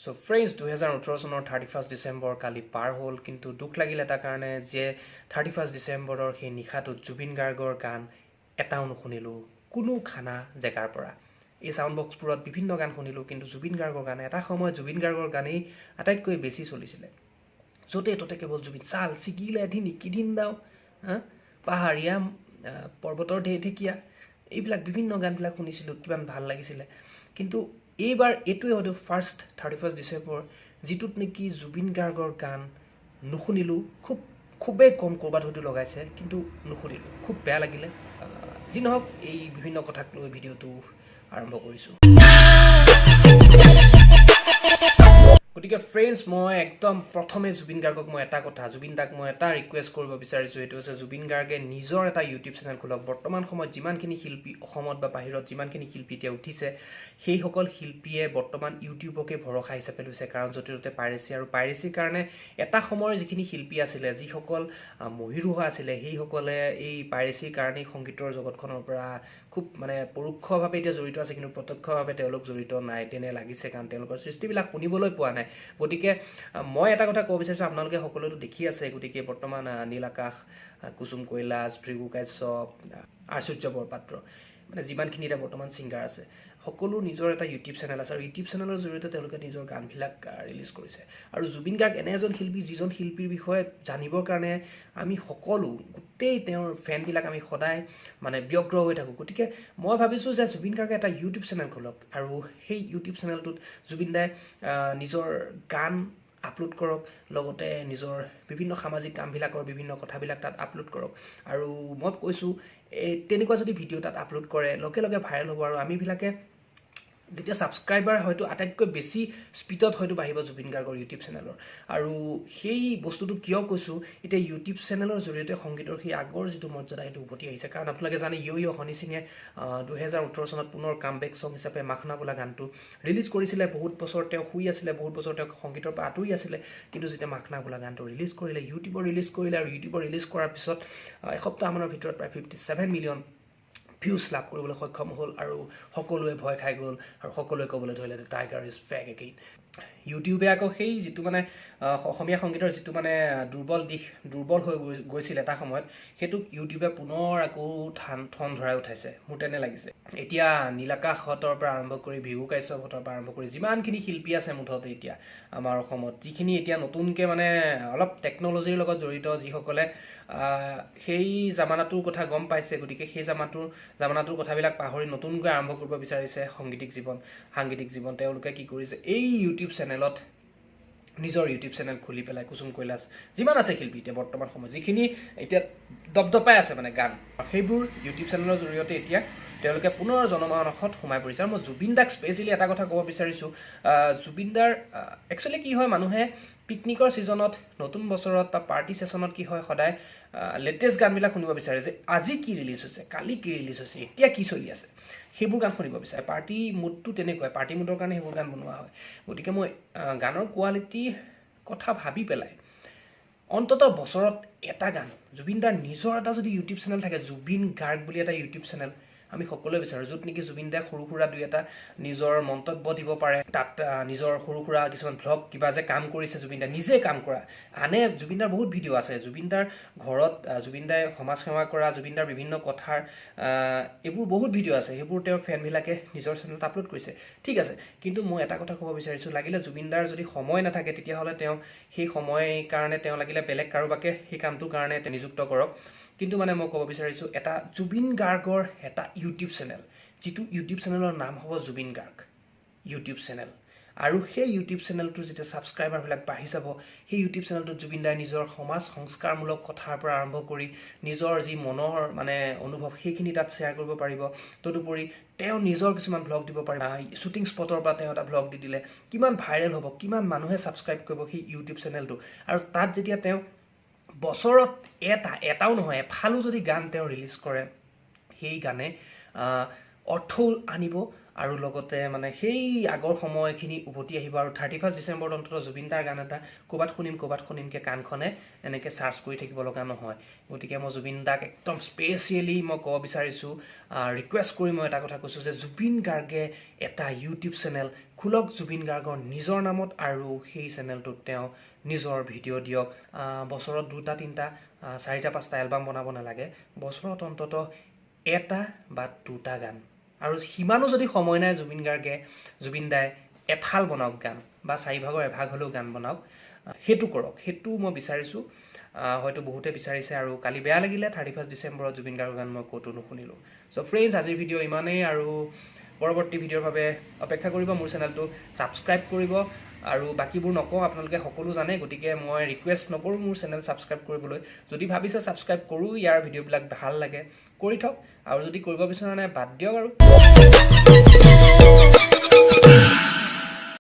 So friends 2018 চনৰ 31 ডিচেম্বৰ কালি পাৰ হ'ল, কিন্তু দুখ লাগিল এটা কাৰণে যে 31 ডিচেম্বৰৰ সেই নিশাটোত জুবিন গাৰ্গৰ গান এটাও নুশুনিলোঁ কোনো খানা জেগাৰ পৰা। এই চাউণ্ড বক্সবোৰত বিভিন্ন গান শুনিলোঁ, কিন্তু জুবিন গাৰ্গৰ গান এটা সময়ত জুবিন গাৰ্গৰ গানেই আটাইতকৈ বেছি চলিছিলে। য'তে ত'তে কেৱল জুবিন, চাল ছিগিলে এদিন ইকিদিন দাও, পাহাৰীয়া পৰ্বতৰ ঢেকীয়া, এইবিলাক বিভিন্ন গানবিলাক শুনিছিলোঁ, কিমান ভাল লাগিছিলে। কিন্তু এইবাৰ এইটোৱে হয়তো ফাৰ্ষ্ট 31 ডিচেম্বৰ যিটোত নেকি জুবিন গাৰ্গৰ গান নুশুনিলোঁ। খুবেই কম ক'ৰবাত হয়তো লগাইছে, কিন্তু নুশুনিলোঁ, খুব বেয়া লাগিলে। যি নহওক, এই বিভিন্ন কথাক লৈ ভিডিঅ'টো আৰম্ভ কৰিছোঁ। গতিকে ফ্ৰেণ্ডছ, মই একদম প্ৰথমে জুবিন গাৰ্গক মই এটা কথা, জুবিন দাক মই এটা ৰিকুৱেষ্ট কৰিব বিচাৰিছোঁ, সেইটো হৈছে জুবিন গাৰ্গে নিজৰ এটা ইউটিউব চেনেল খোলক। বৰ্তমান সময়ত যিমানখিনি শিল্পী অসমত বা বাহিৰত যিমানখিনি শিল্পী এতিয়া উঠিছে, সেইসকল শিল্পীয়ে বৰ্তমান ইউটিউবকে ভৰসা হিচাপে লৈছে, কাৰণ য'তে ত'তে পাইৰেচি, আৰু পাইৰেচিৰ কাৰণে এটা সময়ৰ যিখিনি শিল্পী আছিলে, যিসকল মহিৰুহা আছিলে, সেইসকলে এই পাইৰেচিৰ কাৰণেই সংগীতৰ জগতখনৰ পৰা খুব পৰোক্ষভাৱে এতিয়া জড়িত আছে, কিন্তু প্ৰত্যক্ষভাৱে তেওঁলোক জড়িত নাই তেনে লাগিছে, কাৰণ তেওঁলোকৰ সৃষ্টিবিলাক শুনিবলৈ পোৱা নাই। গতিকে মই এটা কথা ক'ব বিচাৰিছোঁ, আপোনালোকে সকলোতো দেখি আছে, গতিকে বৰ্তমান নীল আকাশ, কুসুম কৈলাশ, ভৃগু কাশ্যপ, আশ্চৰ্য বৰপাত্ৰ, যিমানখিনি এতিয়া বৰ্তমান ছিংগাৰ আছে, সকলো নিজৰ এটা ইউটিউব চেনেল আছে, আৰু ইউটিউব চেনেলৰ জৰিয়তে তেওঁলোকে নিজৰ গানবিলাক ৰিলিজ কৰিছে। আৰু জুবিন গাৰ্গ এনে এজন শিল্পী, যিজন শিল্পীৰ বিষয়ে জানিবৰ কাৰণে আমি সকলো গোটেই তেওঁৰ ফেনবিলাক আমি সদায় ব্যগ্ৰ হৈ থাকোঁ। গতিকে মই ভাবিছোঁ যে জুবিন গাৰ্গে এটা ইউটিউব চেনেল খোলক, আৰু সেই ইউটিউব চেনেলটোত জুবিন দাই নিজৰ গান আপলোড কৰক, লগতে নিজৰ বিভিন্ন সামাজিক কামবিলাকৰ বিভিন্ন কথাবিলাক তাত আপলোড কৰক। আৰু মই কৈছোঁ, তেনেকুৱা যদি ভিডিঅ' তাত আপলোড কৰে, লগে লগে ভাইৰেল হ'ব, আৰু আমিবিলাকে যেতিয়া ছাবস্ক্ৰাইবাৰ হয়তো আটাইতকৈ বেছি স্পীডত হয়তো বাঢ়িব জুবিন গাৰ্গৰ ইউটিউব চেনেলৰ। আৰু সেই বস্তুটো কিয় কৈছোঁ, এতিয়া ইউটিউব চেনেলৰ জৰিয়তে সংগীতৰ সেই আগৰ যিটো মৰ্যাদা, সেইটো উভতি আহিছে। কাৰণ আপোনালোকে জানে, য়ো হনী সিঙে 2018 চনত পুনৰ কামবেক ছং হিচাপে মাখনা বোলা গানটো ৰিলিজ কৰিছিলে। বহুত বছৰ তেওঁ শুই আছিলে, বহুত বছৰ তেওঁ সংগীতৰ পৰা আঁতৰি আছিলে, কিন্তু যেতিয়া মাখনা বোলা গানটো ৰিলিজ কৰিলে, ইউটিউবৰ ৰিলিজ কৰিলে, আৰু ইউটিউবৰ ৰিলিজ কৰাৰ পিছত এসপ্তাহমানৰ ভিতৰত প্ৰায় 57 মিলিয়ন ভিউজ লাভ কৰিবলৈ সক্ষম হ'ল, আৰু সকলোৱে ভয় খাই গ'ল, আৰু সকলোৱে ক'বলৈ ধৰিলে যে টাইগাৰ ইজ বেক এগেইন। ইউটিউবে আকৌ সেই যিটো অসমীয়া সংগীতৰ যিটো দুৰ্বল হৈ গৈছিল এটা সময়ত, সেইটোক ইউটিউবে পুনৰ আকৌ ঠন ধৰাই উঠাইছে, মোৰ তেনে লাগিছে। এতিয়া নীল আকাশহঁতৰ পৰা আৰম্ভ কৰি, ভৃগু কাশ্যপহঁতৰ পৰা আৰম্ভ কৰি যিমানখিনি শিল্পী আছে মুঠতে এতিয়া আমাৰ অসমত, যিখিনি এতিয়া নতুনকৈ অলপ টেকন'লজিৰ লগত জড়িত, যিসকলে সেই জামানাটোৰ কথা গম পাইছে, গতিকে সেই জামানাটোৰ কথাবিলাক পাহৰি নতুনকৈ আৰম্ভ কৰিব বিচাৰিছে সাংগীতিক জীৱন। তেওঁলোকে কি কৰিছে, এই ইউটিউব চেনেলত নিজৰ ইউটিউব চেনেল খুলি পেলাই, কুসুম কৈলাশ, যিমান আছে শিল্পী এতিয়া বৰ্তমান সময়ত, যিখিনি এতিয়া দপদপাই আছে গান, সেইবোৰ ইউটিউব চেনেলৰ জৰিয়তে এতিয়া তেওঁলোকে পুনৰ জনমানসত সোমাই পৰিছে। আৰু মই জুবিন দাক স্পেচিয়েলি এটা কথা ক'ব বিচাৰিছোঁ, জুবিন দাৰ একচুৱেলি কি হয়, মানুহে পিকনিকৰ ছিজনত, নতুন বছৰত বা পাৰ্টি ছেশ্যনত কি হয়, সদায় লেটেষ্ট গানবিলাক শুনিব বিচাৰে, যে আজি কি ৰিলিজ হৈছে, কালি কি ৰিলিজ হৈছে, এতিয়া কি চলি আছে, সেইবোৰ গান শুনিব বিচাৰে। পাৰ্টি মুডটো তেনেকুৱাই, পাৰ্টি মুডৰ কাৰণে সেইবোৰ গান বনোৱা হয়। গতিকে মই গানৰ কোৱালিটি কথা ভাবি পেলাই অন্ততঃ বছৰত এটা গান, জুবিন দাৰ নিজৰ এটা যদি ইউটিউব চেনেল থাকে, জুবিন গাৰ্গ বুলি এটা ইউটিউব চেনেল আমি সকলোৱে বিচাৰোঁ, য'ত নেকি জুবিন দাই সৰু সুৰা দুই এটা নিজৰ মন্তব্য দিব পাৰে, তাত নিজৰ সৰু সুৰা কিছুমান ভ্লগ, কিবা যে কাম কৰিছে জুবিন দাই, নিজে কাম কৰা, জুবিন দাৰ বহুত ভিডিঅ' আছে, জুবিন দাৰ ঘৰত জুবিন দাই সমাজ সেৱা কৰা, জুবিন দাৰ বিভিন্ন কথাৰ এইবোৰ বহুত ভিডিঅ' আছে, সেইবোৰ তেওঁৰ ফেনবিলাকে নিজৰ চেনেলত আপলোড কৰিছে, ঠিক আছে। কিন্তু মই এটা কথা ক'ব বিচাৰিছোঁ, লাগিলে জুবিন দাৰ যদি সময় নাথাকে, তেতিয়াহ'লে তেওঁ সেই সময় কাৰণে তেওঁ লাগিলে বেলেগ কাৰোবাকে সেই কামটোৰ কাৰণে নিযুক্ত কৰক, কিন্তু মই ক'ব বিচাৰিছোঁ, এটা জুবিন গাৰ্গৰ এটা ইউটিউব চেনেল, যিটো ইউটিউব চেনেলৰ নাম হ'ব জুবিন গাৰ্গ ইউটিউব চেনেল, আৰু সেই ইউটিউব চেনেলটোৰ যেতিয়া ছাবস্ক্ৰাইবাৰবিলাক বাঢ়ি যাব, সেই ইউটিউব চেনেলটোত জুবিন দাই নিজৰ সমাজ সংস্কাৰমূলক কথাৰ পৰা আৰম্ভ কৰি নিজৰ যি মনৰ অনুভৱ, সেইখিনি তাত শ্বেয়াৰ কৰিব পাৰিব। তদুপৰি তেওঁ নিজৰ কিছুমান ভ্লগ দিব পাৰিব, শ্বুটিং স্পটৰ পৰা তেওঁ এটা ভ্লগ দি দিলে কিমান ভাইৰেল হ'ব, কিমান মানুহে ছাবস্ক্ৰাইব কৰিব সেই ইউটিউব চেনেলটো। আৰু তাত যেতিয়া তেওঁ বছৰত এটাও নহয়, এফালো যদি গান তেওঁ ৰিলিজ কৰে, সেই গানে অৰ্থও আনিব, আৰু লগতে সেই আগৰ সময়খিনি উভতি আহিব। আৰু 31 ডিচেম্বৰত অন্ততঃ জুবিন দাৰ গান এটা ক'ৰবাত শুনিমকৈ কাণখনে এনেকৈ চাৰ্চ কৰি থাকিব লগা নহয়। গতিকে মই জুবিন দাক একদম স্পেচিয়েলি মই ক'ব বিচাৰিছোঁ, ৰিকুৱেষ্ট কৰি মই এটা কথা কৈছোঁ, যে জুবিন গাৰ্গে এটা ইউটিউব চেনেল খোলক জুবিন গাৰ্গৰ নিজৰ নামত আৰু সেই চেনেলটোত তেওঁ নিজৰ ভিডিঅ' দিয়ক বছৰত 2টা 3টা 4টা 5টা এলবাম বনাব নালাগে বছৰত অন্ততঃ এটা বা 2টা গান আৰু সিমানো যদি সময় নাই জুবিন দাই এফাল বনাওক গান বা 4 ভাগৰ এভাগ হ'লেও গান বনাওক সেইটো কৰক সেইটো মই বিচাৰিছোঁ হয়তো বহুতে বিচাৰিছে আৰু কালি বেয়া লাগিলে 31 ডিচেম্বৰত জুবিন গাৰ্গৰ গান মই ক'তো নুশুনিলোঁ চ' ফ্ৰেণ্ডছ আজিৰ ভিডিঅ' ইমানেই আৰু পৰৱৰ্তী ভিডিঅ'ৰ বাবে অপেক্ষা কৰিব মোৰ চেনেলটো ছাবস্ক্ৰাইব কৰিব আৰু বাকিবোৰ নকওঁ আপোনালোকে সকলো জানে গতিকে মই ৰিকুৱেষ্ট নকৰোঁ মোৰ চেনেল ছাবস্ক্ৰাইব কৰিবলৈ যদি ভাবিছে ছাবস্ক্ৰাইব কৰোঁ ইয়াৰ ভিডিঅ'বিলাক ভাল লাগে কৰি থওক আৰু যদি কৰিব বিচৰা নাই বাদ দিয়ক আৰু